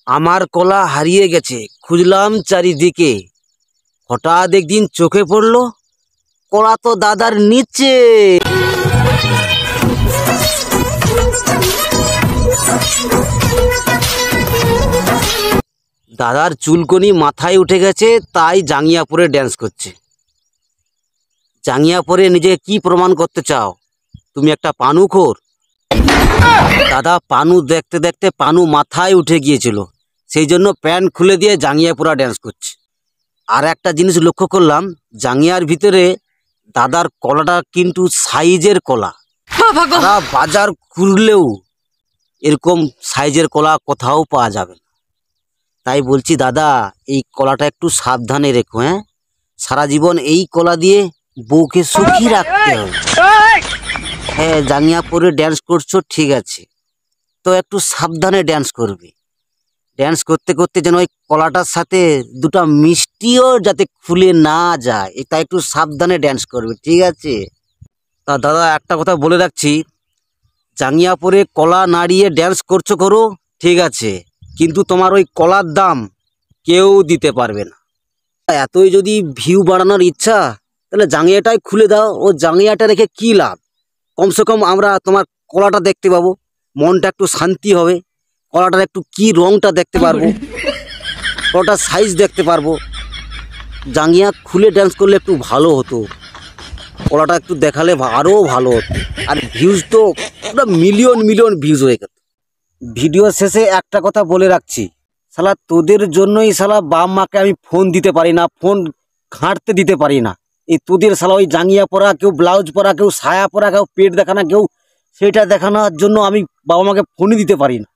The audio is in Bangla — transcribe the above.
আমার কলা হারিয়ে গেছে, খুঁজলাম চারিদিকে। হঠাৎ একদিন চোখে পড়লো কলা তো দাদার নিচে। দাদার চুলকনি মাথায় উঠে গেছে, তাই জাঙ্গিয়া পরে ড্যান্স করছে। জাঙ্গিয়া পরে নিজেকে কি প্রমাণ করতে চাও? তুমি একটা পানুখোর? দাদা পানু দেখতে দেখতে পানু মাথায় উঠে গিয়েছিল, সেই জন্য প্যান্ট খুলে দিয়ে জাঙ্গিয়া পরা ড্যান্স করছে। আর একটা জিনিস লক্ষ্য করলাম, জাঙ্গিয়ার ভিতরে দাদার কলাটা কিন্তু সাইজের কলা। দাদা বাজার ঘুরলেও এরকম সাইজের কলা কোথাও পাওয়া যাবে না। তাই বলছি দাদা, এই কলাটা একটু সাবধানে রেখো। সারা জীবন এই কলা দিয়ে বউকে সুখী রাখতে হবে। হ্যাঁ, জাঙ্গিয়া পরে ড্যান্স করছো ঠিক আছে, তো একটু সাবধানে ড্যান্স করবে। ড্যান্স করতে করতে যেন ওই কলাটার সাথে দুটো মিষ্টিও যাতে খুলে না যায়, এটা একটু সাবধানে ড্যান্স করবে, ঠিক আছে? তা দাদা একটা কথা বলে রাখছি, জাঙ্গিয়া পরে কলা নাড়িয়ে ড্যান্স করছো করো ঠিক আছে, কিন্তু তোমার ওই কলার দাম কেউ দিতে পারবে না। এতই যদি ভিউ বাড়ানোর ইচ্ছা, তাহলে জাঙ্গিয়াটাই খুলে দাও। ও জাঙ্গিয়াটা রেখে কি লাভ? কমসে কম আমরা তোমার কলাটা দেখতে পাবো, মনটা একটু শান্তি হবে। কলাটার একটু কি রংটা দেখতে পারবো, কলাটার সাইজ দেখতে পারবো। জাঙ্গিয়া খুলে ড্যান্স করলে একটু ভালো হতো, কলাটা একটু দেখালে আরও ভালো হতো। আর ভিউজ তো পুরো মিলিয়ন মিলিয়ন ভিউজ হয়ে গেল। ভিডিও শেষে একটা কথা বলে রাখছি, শালা তোদের জন্যই শালা বাপ মাকে আমি ফোন দিতে পারি না, ফোন ঘাঁটতে দিতে পারি না। এই তোদের শালা ওই জাঙ্গিয়া পরা, কেউ ব্লাউজ পরা, কেউ সায়া পরা, কেউ পেট দেখানা, কেউ সেটা দেখানোর জন্য আমি বাবা মাকে ফোনই দিতে পারি না।